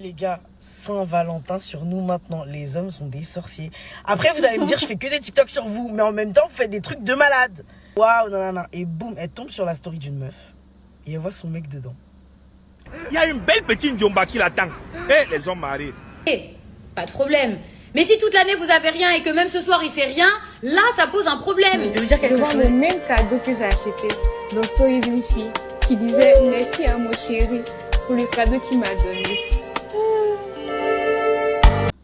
Les gars, Saint-Valentin sur nous maintenant. Les hommes sont des sorciers. Après, vous allez me dire, je fais que des TikTok sur vous. Mais en même temps, vous faites des trucs de malade. Waouh, nanana. Et boum, elle tombe sur la story d'une meuf. Et elle voit son mec dedans. Il y a une belle petite Diomba qui l'attend. Et les hommes mariés. Pas de problème. Mais si toute l'année vous avez rien et que même ce soir il fait rien, là ça pose un problème. Je vais vous dire quelque chose. Le même cadeau que j'ai acheté dans Story d'une fille qui disait merci à mon chéri pour le cadeau qu'il m'a donné.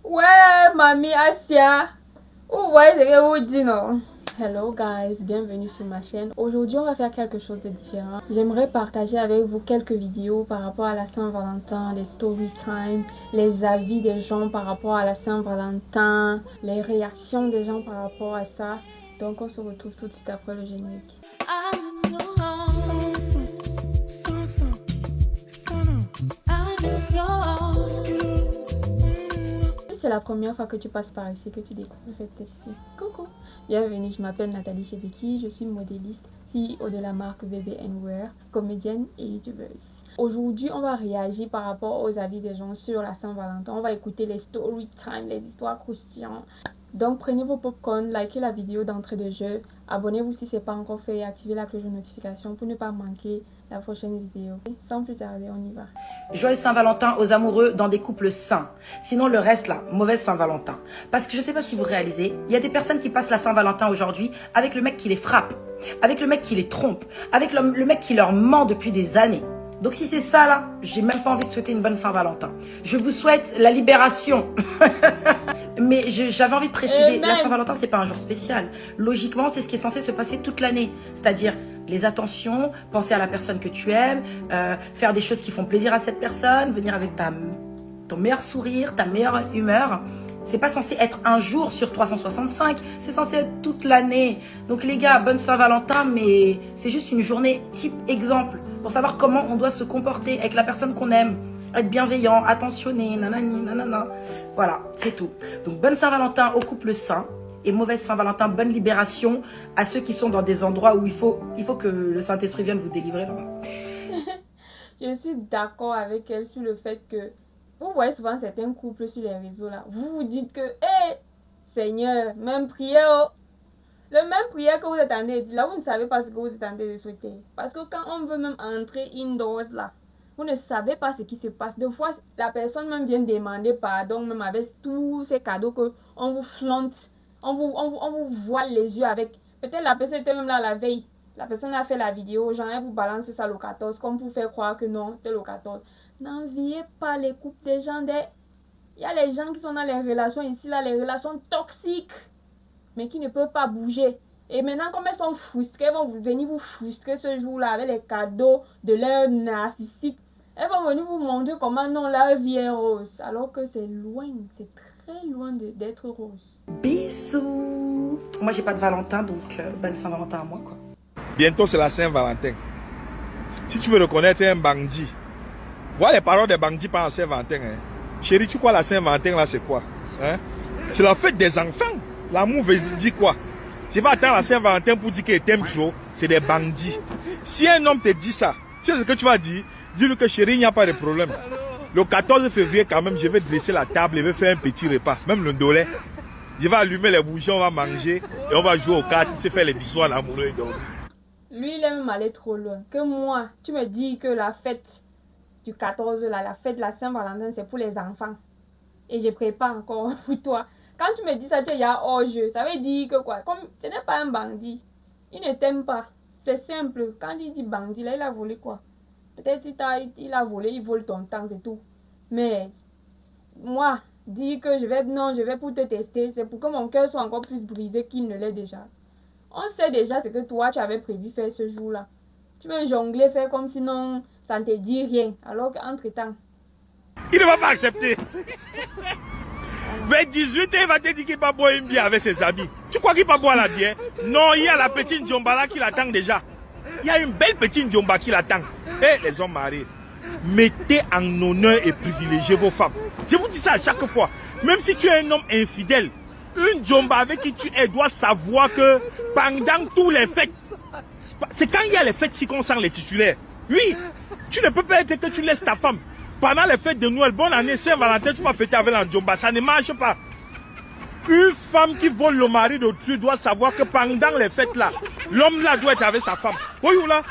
Ouais, mamie Asia. Ouais, c'est que vous dites non. Hello guys, bienvenue sur ma chaîne. Aujourd'hui, on va faire quelque chose de différent. J'aimerais partager avec vous quelques vidéos par rapport à la Saint-Valentin, les story time, les avis des gens par rapport à la Saint-Valentin, les réactions des gens par rapport à ça. Donc, on se retrouve tout de suite après le générique. C'est la première fois que tu passes par ici, que tu découvres cette tête-ci. Coucou! Bienvenue, je m'appelle Nathalie Chebeki, je suis modéliste, CEO de la marque BBN Wear, comédienne et youtubeuse. Aujourd'hui, on va réagir par rapport aux avis des gens sur la Saint-Valentin. On va écouter les story time, les histoires croustillantes. Donc prenez vos popcorn, likez la vidéo d'entrée de jeu, abonnez-vous si ce n'est pas encore fait et activez la cloche de notification pour ne pas manquer la prochaine vidéo. Sans plus tarder, on y va. Joyeux Saint-Valentin aux amoureux dans des couples sains. Sinon, le reste là, mauvaise Saint-Valentin. Parce que je sais pas si vous réalisez, il y a des personnes qui passent la Saint-Valentin aujourd'hui avec le mec qui les frappe, avec le mec qui les trompe, avec le mec qui leur ment depuis des années. Donc si c'est ça là, j'ai même pas envie de souhaiter une bonne Saint-Valentin. Je vous souhaite la libération. Mais j'avais envie de préciser, la Saint-Valentin c'est pas un jour spécial. Logiquement, c'est ce qui est censé se passer toute l'année. C'est-à-dire les attentions, penser à la personne que tu aimes, faire des choses qui font plaisir à cette personne, venir avec ton meilleur sourire, ta meilleure humeur. C'est pas censé être un jour sur 365, c'est censé être toute l'année. Donc les gars, bonne Saint-Valentin, mais c'est juste une journée type exemple pour savoir comment on doit se comporter avec la personne qu'on aime. Être bienveillant, attentionné, nanani, nanana. Voilà, c'est tout. Donc bonne Saint-Valentin au couple sain et mauvaise Saint-Valentin, bonne libération à ceux qui sont dans des endroits où il faut que le Saint-Esprit vienne vous délivrer là-bas. Je suis d'accord avec elle sur le fait que vous voyez souvent certains couples sur les réseaux là. Vous vous dites que, hé, Seigneur, même prière, le même prière que vous êtes en train de dire là, vous ne savez pas ce que vous êtes en train de souhaiter. Parce que quand on veut même entrer indoors là, vous ne savez pas ce qui se passe. Des fois, la personne même vient demander pardon, même avec tous ces cadeaux qu'on vous flante, on vous voile les yeux avec. Peut-être la personne était même là la veille. La personne a fait la vidéo, genre elle vous balance ça le 14, comme pour faire croire que non, c'était le 14. N'enviez pas les couples des gens. Il y a les gens qui sont dans les relations ici, là, les relations toxiques, mais qui ne peuvent pas bouger. Et maintenant, comme elles sont frustrées, elles vont venir vous frustrer ce jour-là avec les cadeaux de leur narcissique. Elles vont venir vous montrer comment non, leur vie est rose. Alors que c'est loin, c'est très loin d'être rose. Bisous. Moi, j'ai pas de Valentin, donc bonne Saint-Valentin à moi, quoi. Bientôt, c'est la Saint-Valentin. Si tu veux reconnaître un bandit, vois les paroles des bandits pendant la Saint-Valentin. Hein. Chérie, tu crois la Saint-Valentin là, c'est quoi? Hein? C'est la fête des enfants. L'amour veut dire quoi? Tu vas attendre la Saint-Valentin pour dire qu'il t'aime trop. C'est des bandits. Si un homme te dit ça, tu sais ce que tu vas dire? Dis-lui que chérie, il n'y a pas de problème. Le 14 février, quand même, je vais dresser la table, je vais faire un petit repas. Même le dolé. Je vais allumer les bougies, on va manger et on va jouer aux cartes, se faire les bisous à l'amoureux et dormir. Lui, il est même allé trop loin. Que moi, tu me dis que la fête du 14, là, la fête de la Saint-Valentin, c'est pour les enfants. Et je prépare encore pour toi. Quand tu me dis ça, tu es hors-jeu. Ça veut dire que quoi? Comme ce n'est pas un bandit. Il ne t'aime pas. C'est simple. Quand il dit bandit, là, il a volé quoi? Peut-être il a volé, il vole ton temps, c'est tout. Mais moi, dire que je vais pour te tester, c'est pour que mon cœur soit encore plus brisé qu'il ne l'est déjà. On sait déjà ce que toi, tu avais prévu faire ce jour-là. Tu veux jongler, faire comme sinon ça ne te dit rien. Alors qu'entre-temps... Il ne va pas accepter. Vers 18 ans, il va te dire qu'il va boire une bière avec ses amis. Tu crois qu'il va boire la bière? Non, il y a la petite Diomba là qui l'attend déjà. Il y a une belle petite Diomba qui l'attend. Et les hommes mariés, mettez en honneur et privilégiez vos femmes. Je vous dis ça à chaque fois. Même si tu es un homme infidèle, une Diomba avec qui tu es doit savoir que pendant tous les fêtes, c'est quand il y a les fêtes ci qu'on sent les titulaires. Oui, tu ne peux pas être que tu laisses ta femme Pendant les fêtes de Noël, bonne année, Saint-Valentin, tu vas fêter avec la Ndjomba. Ça ne marche pas. Une femme qui vole le mari d'autrui doit savoir que pendant les fêtes là, l'homme là doit être avec sa femme. Oui ou là?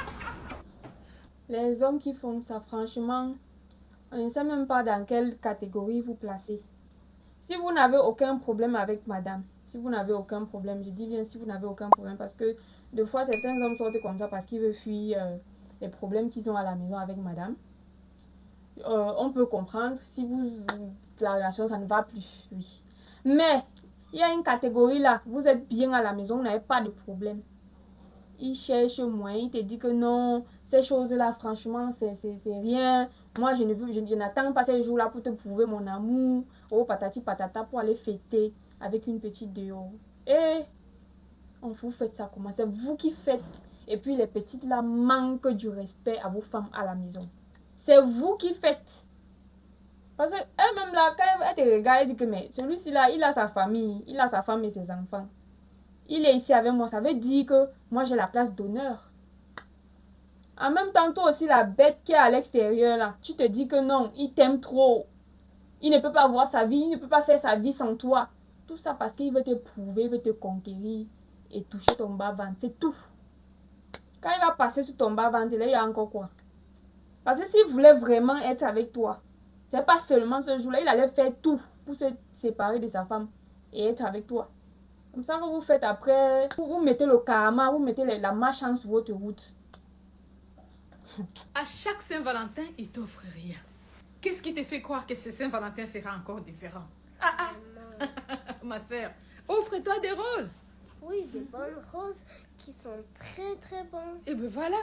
Les hommes qui font ça, franchement, on ne sait même pas dans quelle catégorie vous placez. Si vous n'avez aucun problème avec madame, si vous n'avez aucun problème, je dis bien si vous n'avez aucun problème, parce que des fois certains hommes sortent comme ça parce qu'ils veulent fuir les problèmes qu'ils ont à la maison avec madame. On peut comprendre si la relation ça ne va plus, oui. Mais il y a une catégorie là, vous êtes bien à la maison, vous n'avez pas de problème. Il cherche moyen, il te dit que non, ces choses-là, franchement, c'est rien. Moi, je n'attends pas ces jours-là pour te prouver mon amour. Oh, patati patata, pour aller fêter avec une petite dehors. Et vous faites ça comment? C'est vous qui faites. Et puis les petites là manquent du respect à vos femmes à la maison. C'est vous qui faites. Parce qu'elle-même là, quand elle te regarde, elle dit que mais celui-ci là, il a sa famille, il a sa femme et ses enfants. Il est ici avec moi, ça veut dire que moi j'ai la place d'honneur. En même temps, toi aussi, la bête qui est à l'extérieur là, tu te dis que non, il t'aime trop. Il ne peut pas avoir sa vie, il ne peut pas faire sa vie sans toi. Tout ça parce qu'il veut te prouver, il veut te conquérir et toucher ton bas-ventre, c'est tout. Quand il va passer sur ton bas-ventre, là, il y a encore quoi? Parce que s'il voulait vraiment être avec toi, c'est pas seulement ce jour-là, il allait faire tout pour se séparer de sa femme et être avec toi. Comme ça, vous faites après, vous mettez le karma, vous mettez la malchance sur votre route. À chaque Saint-Valentin, il t'offre rien. Qu'est-ce qui te fait croire que ce Saint-Valentin sera encore différent? Ma sœur, offre-toi des roses. Oui, des bonnes roses qui sont très très bonnes. Et ben voilà,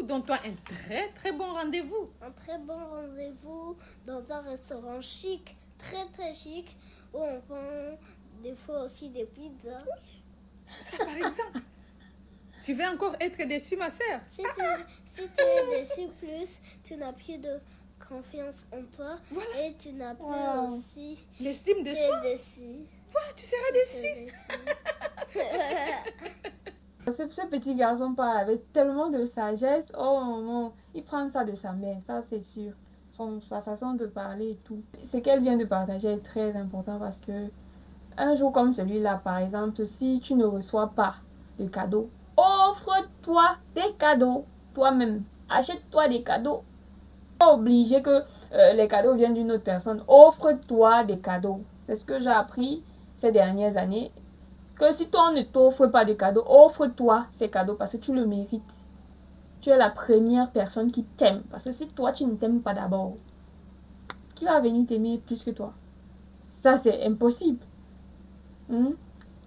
donne-toi un très très bon rendez-vous. Un très bon rendez-vous dans un restaurant chic, très très chic, où on vend des fois aussi des pizzas. Ça par exemple. Tu veux encore être déçue, ma sœur? Si tu es déçu plus, tu n'as plus de confiance en toi. Voilà. Et tu n'as plus aussi l'estime de soi. Déçu. Voilà, tu seras déçu. Ce petit garçon parle avec tellement de sagesse. Oh non, il prend ça de sa mère, ça c'est sûr. Sa façon de parler et tout. Ce qu'elle vient de partager est très important parce que un jour comme celui-là, par exemple, si tu ne reçois pas de cadeau, offre-toi des cadeaux toi-même. Achète-toi des cadeaux. Pas obligé que les cadeaux viennent d'une autre personne. Offre-toi des cadeaux. C'est ce que j'ai appris ces dernières années. Que si toi on ne t'offre pas de cadeaux, offre-toi ces cadeaux parce que tu le mérites. Tu es la première personne qui t'aime. Parce que si toi tu ne t'aimes pas d'abord, qui va venir t'aimer plus que toi? Ça c'est impossible.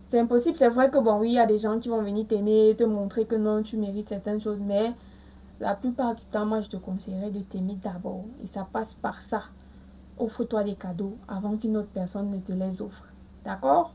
C'est impossible. C'est vrai que bon oui, il y a des gens qui vont venir t'aimer, te montrer que non, tu mérites certaines choses. Mais la plupart du temps, moi je te conseillerais de t'aimer d'abord. Et ça passe par ça. Offre-toi des cadeaux avant qu'une autre personne ne te les offre. D'accord?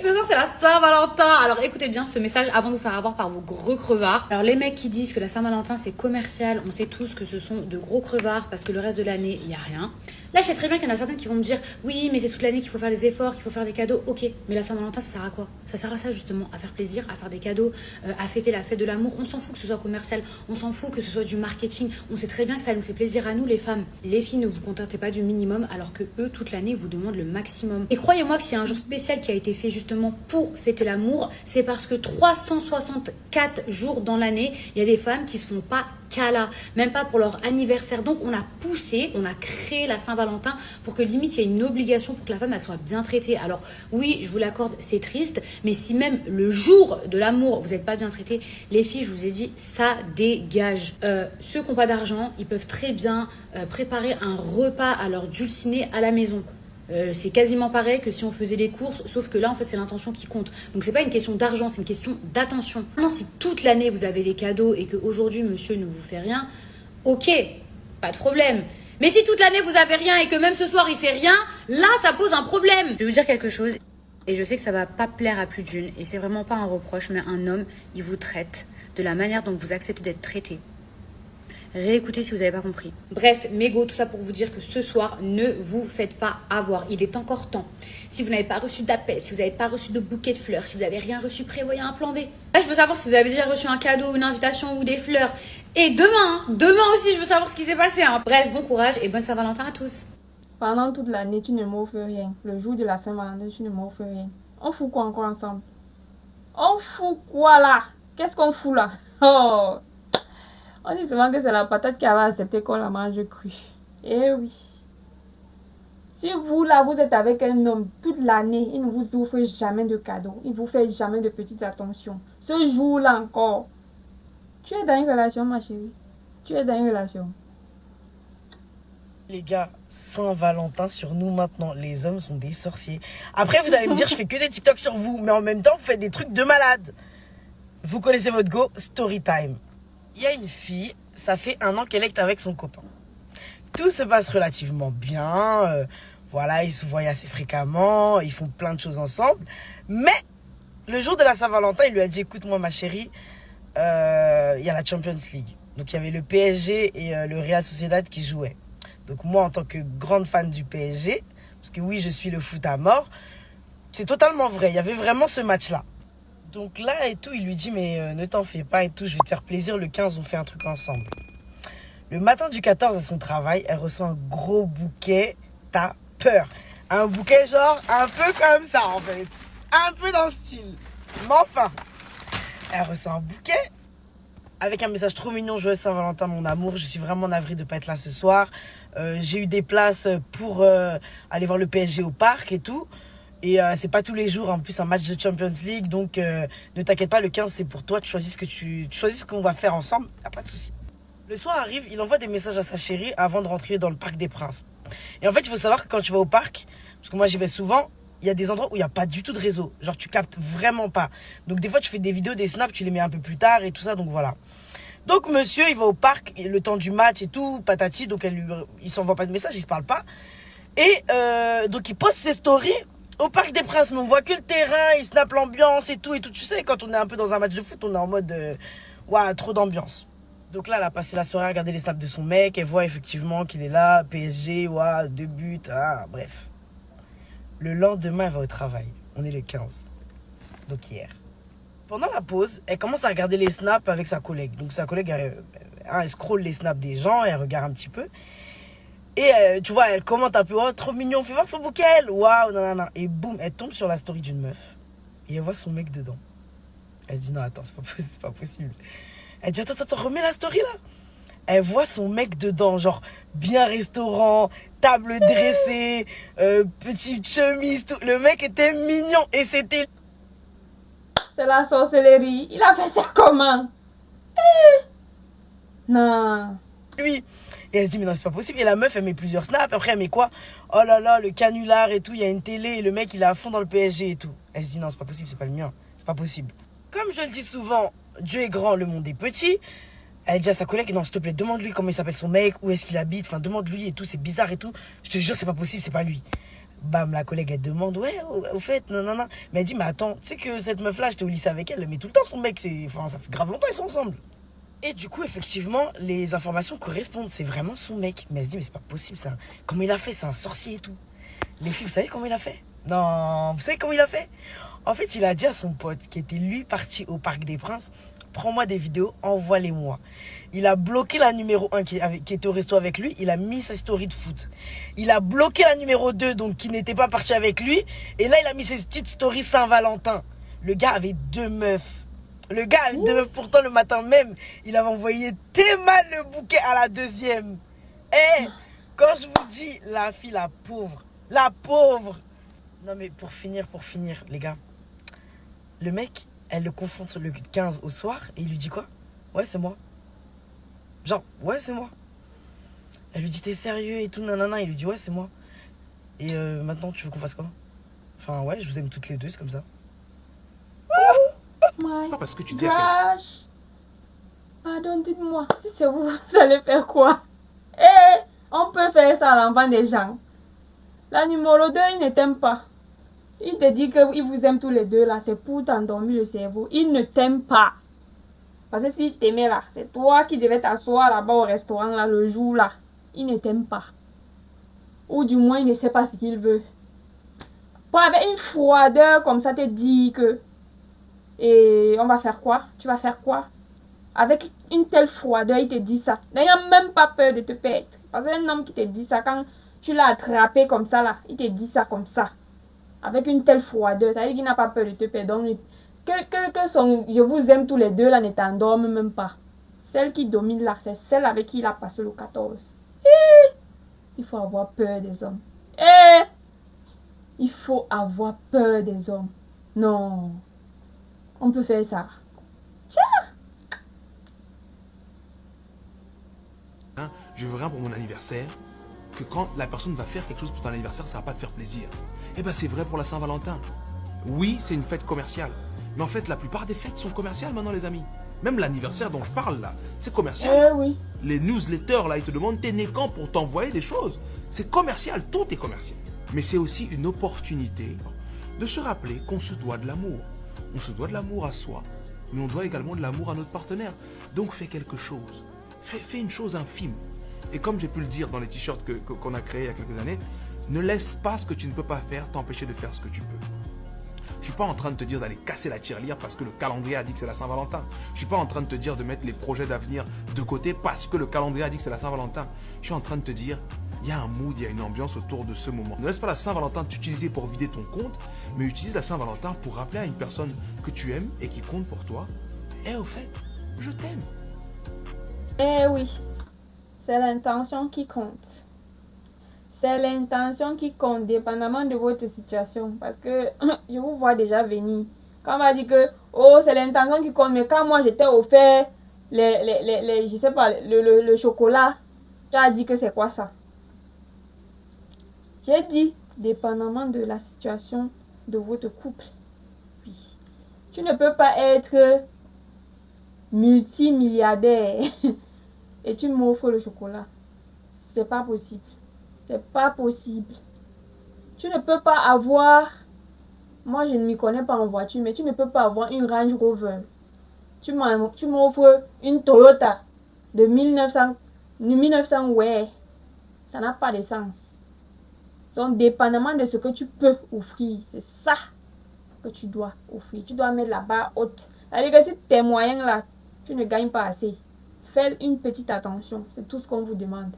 Ce soir, c'est la Saint-Valentin. Alors écoutez bien ce message avant de vous faire avoir par vos gros crevards. Alors les mecs qui disent que la Saint-Valentin c'est commercial, on sait tous que ce sont de gros crevards parce que le reste de l'année, il n'y a rien. Là, je sais très bien qu'il y en a certains qui vont me dire oui, mais c'est toute l'année qu'il faut faire des efforts, qu'il faut faire des cadeaux. Ok, mais la Saint-Valentin, ça sert à quoi? Ça sert à ça justement, à faire plaisir, à faire des cadeaux, à fêter la fête de l'amour. On s'en fout que ce soit commercial, on s'en fout que ce soit du marketing. On sait très bien que ça nous fait plaisir à nous les femmes. Les filles, ne vous contentez pas du minimum alors que eux, toute l'année, vous demandent le maximum. Et croyez-moi que s'il y a un jour spécial qui a été fait justement pour fêter l'amour, c'est parce que 364 jours dans l'année, il y a des femmes qui se font pas câlin, même pas pour leur anniversaire. Donc on a poussé, on a créé la Saint-Valentin pour que limite il y ait une obligation pour que la femme elle soit bien traitée. Alors oui, je vous l'accorde, c'est triste, mais si même le jour de l'amour vous n'êtes pas bien traité, les filles, je vous ai dit, ça dégage. Ceux qui n'ont pas d'argent, ils peuvent très bien préparer un repas à leur dulciné à la maison. C'est quasiment pareil que si on faisait les courses, sauf que là en fait c'est l'intention qui compte. Donc c'est pas une question d'argent, c'est une question d'attention. Maintenant, si toute l'année vous avez les cadeaux et qu'aujourd'hui monsieur ne vous fait rien, ok, pas de problème. Mais si toute l'année vous avez rien et que même ce soir il fait rien, là ça pose un problème. Je vais vous dire quelque chose et je sais que ça va pas plaire à plus d'une et c'est vraiment pas un reproche, mais un homme il vous traite de la manière dont vous acceptez d'être traité. Réécoutez si vous n'avez pas compris. Bref, mégo, tout ça pour vous dire que ce soir, ne vous faites pas avoir. Il est encore temps. Si vous n'avez pas reçu d'appel, si vous n'avez pas reçu de bouquet de fleurs, si vous n'avez rien reçu, prévoyez un plan B. Là, je veux savoir si vous avez déjà reçu un cadeau, une invitation ou des fleurs. Et demain aussi, je veux savoir ce qui s'est passé. Bref, bon courage et bonne Saint-Valentin à tous. Pendant toute l'année, tu ne m'offres rien. Le jour de la Saint-Valentin, tu ne m'offres rien. On fout quoi encore ensemble? On fout quoi là? Qu'est-ce qu'on fout là? Oh! On dit souvent que c'est la patate qui avait accepté qu'on la mange crue. Eh oui. Si vous là, vous êtes avec un homme toute l'année, il ne vous offre jamais de cadeaux. Il ne vous fait jamais de petites attentions. Ce jour-là encore, tu es dans une relation, ma chérie. Tu es dans une relation. Les gars, Saint-Valentin sur nous maintenant. Les hommes sont des sorciers. Après, vous allez me dire, je fais que des TikTok sur vous. Mais en même temps, vous faites des trucs de malade. Vous connaissez votre go, story time. Il y a une fille, ça fait 1 an qu'elle est avec son copain. Tout se passe relativement bien. Voilà, ils se voient assez fréquemment. Ils font plein de choses ensemble. Mais, le jour de la Saint-Valentin, il lui a dit, écoute-moi ma chérie, il y a la Champions League. Donc, il y avait le PSG et le Real Sociedad qui jouaient. Donc moi, en tant que grande fan du PSG, parce que oui, je suis le foot à mort, c'est totalement vrai. Il y avait vraiment ce match-là. Donc là et tout, il lui dit, mais ne t'en fais pas et tout, je vais te faire plaisir. Le 15, on fait un truc ensemble. Le matin du 14, à son travail, elle reçoit un gros bouquet. T'as peur. Un bouquet genre un peu comme ça, en fait. Un peu dans le style. Mais enfin, elle reçoit un bouquet avec un message trop mignon. Joyeux Saint-Valentin, mon amour. Je suis vraiment navrée de ne pas être là ce soir. J'ai eu des places pour aller voir le PSG au parc et tout. Et c'est pas tous les jours, en plus, un match de Champions League. Donc, ne t'inquiète pas, le 15, c'est pour toi. Tu choisis ce qu'on va faire ensemble. Y a pas de souci. Le soir arrive, il envoie des messages à sa chérie avant de rentrer dans le Parc des Princes. Et en fait, il faut savoir que quand tu vas au parc, parce que moi, j'y vais souvent, il y a des endroits où il n'y a pas du tout de réseau. Genre, tu captes vraiment pas. Donc, des fois, tu fais des vidéos, des snaps, tu les mets un peu plus tard et tout ça. Donc, voilà. Donc monsieur, il va au parc, le temps du match et tout, patati, donc il s'envoie pas de message, il se parle pas. Et donc il poste ses stories au Parc des Princes, mais on voit que le terrain, il snap l'ambiance et tout. Tu sais, quand on est un peu dans un match de foot, on est en mode, ouais, trop d'ambiance. Donc là, elle a passé la soirée à regarder les snaps de son mec, elle voit effectivement qu'il est là, PSG, ouais, 2 buts, bref. Le lendemain, elle va au travail, on est le 15, donc hier. Pendant la pause, elle commence à regarder les snaps avec sa collègue. Donc sa collègue, elle scrolle les snaps des gens, elle regarde un petit peu. Et tu vois, elle commente un peu, oh trop mignon, fais voir son bouquet. Waouh, nanana. Et boum, elle tombe sur la story d'une meuf. Et elle voit son mec dedans. Elle se dit, non, attends, c'est pas possible. Elle dit, attends, remets la story là. Elle voit son mec dedans, genre bien restaurant, table dressée, petite chemise, tout. Le mec était mignon et c'était... C'est la sorcellerie. Il a fait ça comment? Non. Lui. Et elle se dit, mais non, c'est pas possible. Et la meuf, elle met plusieurs snaps. Après, elle met quoi? Oh là là, le canular et tout. Il y a une télé et le mec, il est à fond dans le PSG et tout. Elle se dit, non, c'est pas possible, c'est pas le mien. C'est pas possible. Comme je le dis souvent, Dieu est grand, le monde est petit. Elle dit à sa collègue, non, s'il te plaît, demande-lui comment il s'appelle son mec, où est-ce qu'il habite. Enfin, demande-lui et tout. C'est bizarre et tout. Je te jure, c'est pas possible, c'est pas lui. Bam, la collègue, elle demande, ouais, au fait, non. Mais elle dit, mais attends, tu sais que cette meuf-là, j'étais au lycée avec elle, mais tout le temps, son mec, enfin, ça fait grave longtemps, ils sont ensemble. Et du coup, effectivement, les informations correspondent, c'est vraiment son mec. Mais elle se dit, mais c'est pas possible, ça. Comment il a fait? C'est un sorcier et tout. Les filles, vous savez comment il a fait? Non, vous savez comment il a fait? En fait, il a dit à son pote, qui était lui parti au Parc des Princes, prends-moi des vidéos, envoie-les-moi. Il a bloqué la numéro 1 qui était au resto avec lui. Il a mis sa story de foot. Il a bloqué la numéro 2, donc qui n'était pas parti avec lui. Et là, il a mis ses petites stories Saint-Valentin. Le gars avait 2 meufs. Le gars avait 2 meufs. Pourtant, le matin même, il avait envoyé tellement le bouquet à la deuxième. Eh, quand je vous dis, la fille, la pauvre. La pauvre. Non, mais pour finir, les gars. Le mec, elle le confronte le 15 au soir. Et il lui dit quoi? Ouais, c'est moi. Genre, ouais, c'est moi. Elle lui dit, t'es sérieux et tout, nanana. Il lui dit, ouais, c'est moi. Et maintenant, tu veux qu'on fasse quoi? Enfin, ouais, je vous aime toutes les deux, c'est comme ça. My Pas parce que tu dis gosh. Pardon, dites-moi, si c'est vous, vous allez faire quoi? Eh, on peut faire ça à l'enfant des gens. La numéro 2, il ne t'aime pas. Il te dit qu'il vous aime tous les deux là, c'est pour t'endormir le cerveau. Il ne t'aime pas. Parce que s'il t'aimait là, c'est toi qui devais t'asseoir là-bas au restaurant là, le jour là. Il ne t'aime pas. Ou du moins, il ne sait pas ce qu'il veut. Pour avec une froideur comme ça, te dit que... Et on va faire quoi? Tu vas faire quoi? Avec une telle froideur, il te dit ça. Il n'a même pas peur de te perdre. Parce qu'un homme qui te dit ça, quand tu l'as attrapé comme ça là, il te dit ça comme ça. Avec une telle froideur, ça veut dire qu'il n'a pas peur de te perdre. Donc, que son je vous aime tous les deux là ne t'endorme même pas. Celle qui domine là, c'est celle avec qui il a passé le 14. Il faut avoir peur des hommes. Il faut avoir peur des hommes. Non. On peut faire ça. Tiens. Je veux rien pour mon anniversaire. Que quand la personne va faire quelque chose pour ton anniversaire, ça va pas te faire plaisir. Eh ben c'est vrai pour la Saint-Valentin. Oui, c'est une fête commerciale. Mais en fait, la plupart des fêtes sont commerciales maintenant, les amis. Même l'anniversaire dont je parle là, c'est commercial. Oui. Les newsletters là, ils te demandent t'es né quand pour t'envoyer des choses. C'est commercial, tout est commercial. Mais c'est aussi une opportunité de se rappeler qu'on se doit de l'amour. On se doit de l'amour à soi, mais on doit également de l'amour à notre partenaire. Donc fais quelque chose. Fais une chose infime. Et comme j'ai pu le dire dans les t-shirts qu'on a créés il y a quelques années, ne laisse pas ce que tu ne peux pas faire t'empêcher de faire ce que tu peux. Je ne suis pas en train de te dire d'aller casser la tirelire parce que le calendrier a dit que c'est la Saint-Valentin. Je ne suis pas en train de te dire de mettre les projets d'avenir de côté parce que le calendrier a dit que c'est la Saint-Valentin. Je suis en train de te dire, il y a un mood, il y a une ambiance autour de ce moment. Ne laisse pas la Saint-Valentin t'utiliser pour vider ton compte, mais utilise la Saint-Valentin pour rappeler à une personne que tu aimes et qui compte pour toi. Et au fait, je t'aime. Eh oui, c'est l'intention qui compte. C'est l'intention qui compte, dépendamment de votre situation. Parce que je vous vois déjà venir. Quand on va dire que, oh, c'est l'intention qui compte, mais quand moi j'étais offert je sais pas, le chocolat, tu as dit que c'est quoi ça? J'ai dit, dépendamment de la situation de votre couple. Oui. Tu ne peux pas être multimilliardaire et tu m'offres le chocolat. C'est pas possible. C'est pas possible. Tu ne peux pas avoir... Moi, je ne m'y connais pas en voiture, mais tu ne peux pas avoir une Range Rover. Tu m'offres une Toyota de 1900, ouais. Ça n'a pas de sens. Donc, dépendamment de ce que tu peux offrir, c'est ça que tu dois offrir. Tu dois mettre la barre haute. C'est-à-dire que si tes moyens là, tu ne gagnes pas assez, fais une petite attention. C'est tout ce qu'on vous demande.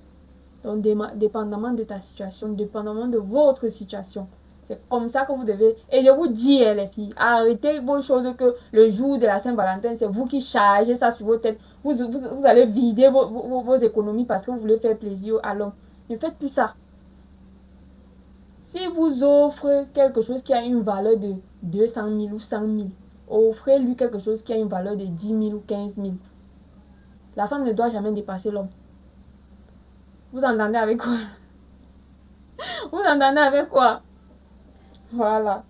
Donc, dépendamment de ta situation, dépendamment de votre situation, c'est comme ça que vous devez. Et je vous dis, les filles, arrêtez vos choses que le jour de la Saint-Valentin, c'est vous qui chargez ça sur vos têtes. Vous allez vider vos économies parce que vous voulez faire plaisir à l'homme. Ne faites plus ça. Si vous offrez quelque chose qui a une valeur de 200 000 ou 100 000, offrez-lui quelque chose qui a une valeur de 10 000 ou 15 000. La femme ne doit jamais dépasser l'homme. Vous entendez avec quoi? Vous entendez avec quoi? Voilà.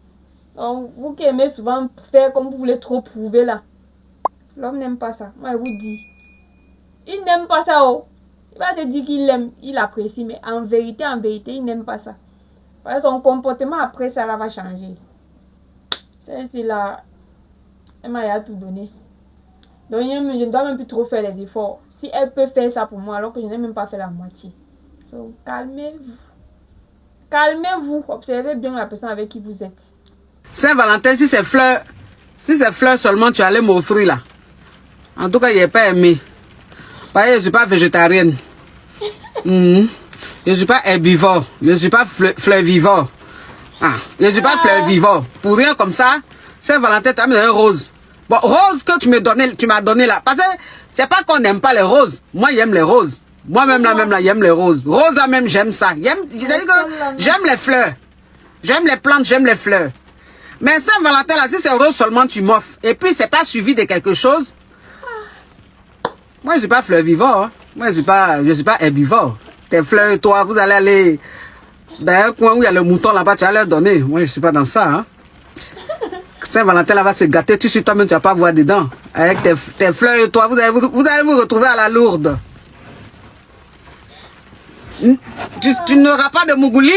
Donc, vous qui aimez souvent faire comme vous voulez trop prouver là. L'homme n'aime pas ça. Moi, je vous dis. Il n'aime pas ça, oh. Il va te dire qu'il aime, il apprécie, mais en vérité, il n'aime pas ça. Parce que son comportement après ça là va changer. Celle-ci là, elle m'a tout donné. Donc, je ne dois même plus trop faire les efforts. Si elle peut faire ça pour moi, alors que je n'ai même pas fait la moitié. Donc, calmez-vous. Calmez-vous. Observez bien la personne avec qui vous êtes. Saint-Valentin, si c'est fleurs seulement tu allais m'offrir là. En tout cas, je n'ai pas aimé. Parce que je ne suis pas végétarienne. Je ne suis pas herbivore. Je ne suis pas fleurivore. Je ne suis pas fleurivore. Pour rien comme ça, Saint-Valentin, tu as mis un rose. Bon, rose que tu m'as donné là. Parce que c'est pas qu'on n'aime pas les roses. Moi, j'aime les roses. Moi-même là, j'aime les roses. Rose là même, j'aime ça. J'aime les fleurs. J'aime les plantes, j'aime les fleurs. Mais Saint-Valentin là, si c'est rose seulement tu m'offres. Et puis c'est pas suivi de quelque chose. Moi, je suis pas fleurivore. Hein. Moi, je suis pas herbivore. Tes fleurs, toi, vous allez aller dans un coin où il y a le mouton là-bas, tu vas leur donner. Moi, je suis pas dans ça. Hein. Saint-Valentin là va se gâter. Tu sais, toi-même, tu vas pas voir dedans. Avec tes fleurs et toi, vous allez vous retrouver à la lourde. Tu n'auras pas de mougouli,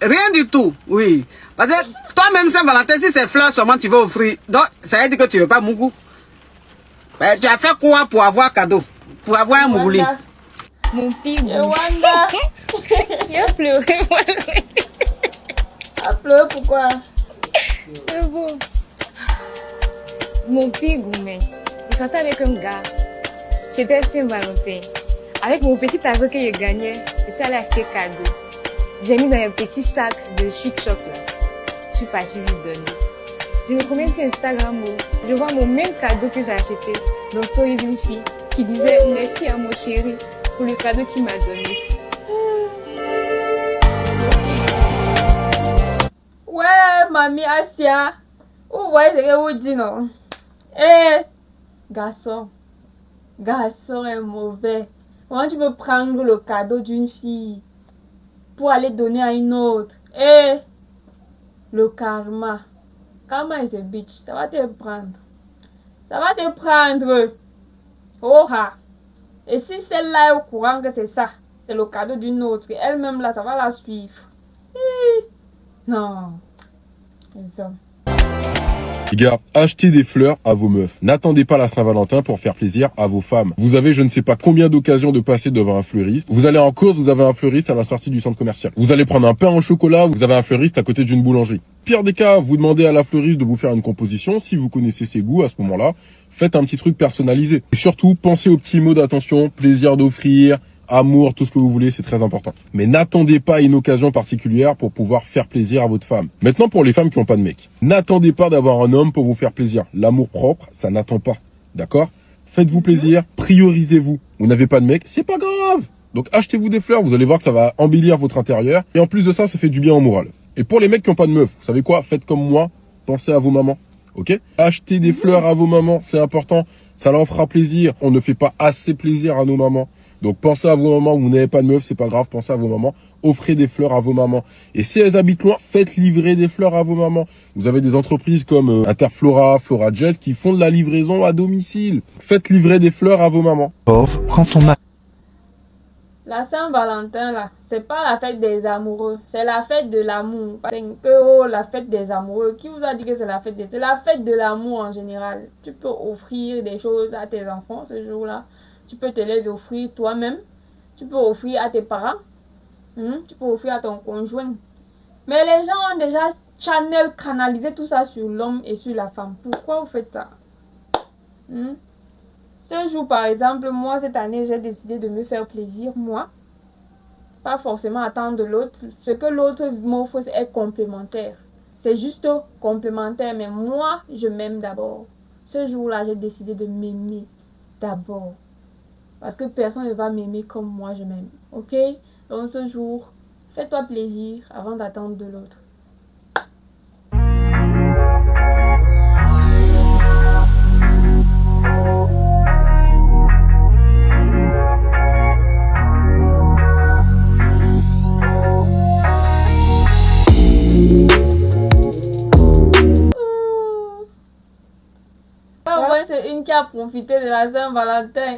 rien du tout. Oui. Parce que toi-même, Saint-Valentin, si c'est fleurs seulement tu veux offrir, donc ça veut dire que tu ne veux pas mougou. Tu as fait quoi pour avoir cadeau? Pour avoir un mouli? Mon pigou. Wanda. Il a pleuré. A pleuré pourquoi? C'est bon. Mon pigou, mais il sortait avec un gars. C'était Saint-Valentin. Avec mon petit argent que j'ai gagné, je suis allée acheter cadeau. J'ai mis dans un petit sac de chic shop là. Je suis partie lui donner. Je me promène sur Instagram, je vois mon même cadeau que j'ai acheté dans Story d'une fille qui disait merci à mon chéri pour le cadeau qu'il m'a donné. Ouais, mamie Asia. Vous voyez ce que vous dites, non? Eh, garçon. Garçon est mauvais. Comment tu peux prendre le cadeau d'une fille pour aller donner à une autre? Eh, le karma. Karma is a bitch. Ça va te prendre. Ça va te prendre. Oh ha. Et si celle-là est au courant que c'est ça, c'est le cadeau d'une autre, elle-même là, ça va la suivre. Non. Les hommes. Les gars, achetez des fleurs à vos meufs. N'attendez pas la Saint-Valentin pour faire plaisir à vos femmes. Vous avez je ne sais pas combien d'occasions de passer devant un fleuriste. Vous allez en course, vous avez un fleuriste à la sortie du centre commercial. Vous allez prendre un pain au chocolat, vous avez un fleuriste à côté d'une boulangerie. Pire des cas, vous demandez à la fleuriste de vous faire une composition. Si vous connaissez ses goûts à ce moment-là, faites un petit truc personnalisé. Et surtout, pensez aux petits mots d'attention, plaisir d'offrir, amour, tout ce que vous voulez, c'est très important. Mais n'attendez pas une occasion particulière pour pouvoir faire plaisir à votre femme. Maintenant, pour les femmes qui n'ont pas de mec, n'attendez pas d'avoir un homme pour vous faire plaisir. L'amour propre, ça n'attend pas. D'accord? Faites-vous plaisir, priorisez-vous. Vous n'avez pas de mec, c'est pas grave. Donc achetez-vous des fleurs, vous allez voir que ça va embellir votre intérieur. Et en plus de ça, ça fait du bien au moral. Et pour les mecs qui n'ont pas de meuf, vous savez quoi? Faites comme moi, pensez à vos mamans. Ok? Achetez des fleurs à vos mamans, c'est important. Ça leur fera plaisir. On ne fait pas assez plaisir à nos mamans. Donc pensez à vos mamans, vous n'avez pas de meuf, c'est pas grave, pensez à vos mamans, offrez des fleurs à vos mamans. Et si elles habitent loin, faites livrer des fleurs à vos mamans. Vous avez des entreprises comme Interflora, FloraJet qui font de la livraison à domicile. Faites livrer des fleurs à vos mamans. Pauvre, quand on a... La Saint-Valentin là, c'est pas la fête des amoureux, c'est la fête de l'amour. Oh, la fête des amoureux, qui vous a dit que c'est la fête des... C'est la fête de l'amour en général. Tu peux offrir des choses à tes enfants ce jour-là. Tu peux te les offrir toi-même. Tu peux offrir à tes parents. Tu peux offrir à ton conjoint. Mais les gens ont déjà canalisé tout ça sur l'homme et sur la femme. Pourquoi vous faites ça? Ce jour, par exemple, moi, cette année, j'ai décidé de me faire plaisir, moi. Pas forcément attendre l'autre. Ce que l'autre m'offre est complémentaire. C'est juste complémentaire, mais moi, je m'aime d'abord. Ce jour-là, j'ai décidé de m'aimer d'abord. Parce que personne ne va m'aimer comme moi je m'aime. Ok? Donc ce jour, fais-toi plaisir avant d'attendre de l'autre. Au moins, c'est une qui a profité de la Saint-Valentin.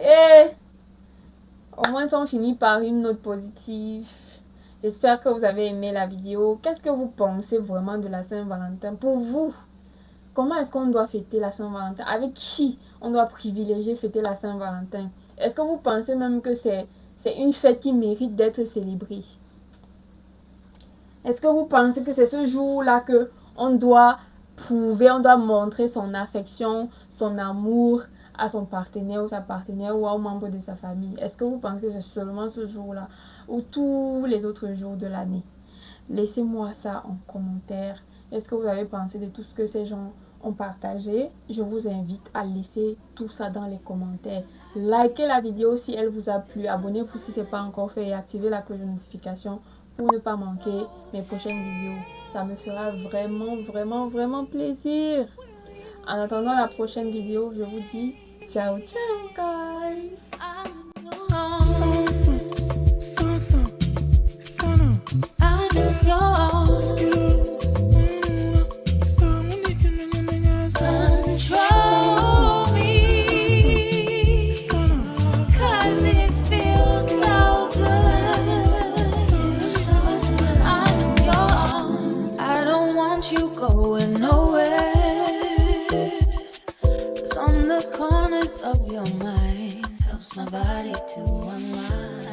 Au moins, on finit par une note positive. J'espère que vous avez aimé la vidéo. Qu'est-ce que vous pensez vraiment de la Saint-Valentin? Pour vous, comment est-ce qu'on doit fêter la Saint-Valentin? Avec qui on doit privilégier fêter la Saint-Valentin? Est-ce que vous pensez même que c'est une fête qui mérite d'être célébrée? Est-ce que vous pensez que c'est ce jour-là que on doit prouver, on doit montrer son affection, son amour à son partenaire ou sa partenaire ou aux membres de sa famille? Est-ce que vous pensez que c'est seulement ce jour-là ou tous les autres jours de l'année? Laissez-moi ça en commentaire. Est-ce que vous avez pensé de tout ce que ces gens ont partagé? Je vous invite à laisser tout ça dans les commentaires. Likez la vidéo si elle vous a plu. Abonnez-vous si ce n'est pas encore fait et activez la cloche de notification pour ne pas manquer mes prochaines vidéos. Ça me fera vraiment plaisir. En attendant la prochaine vidéo, je vous dis ciao guys. On the corners of to unwind.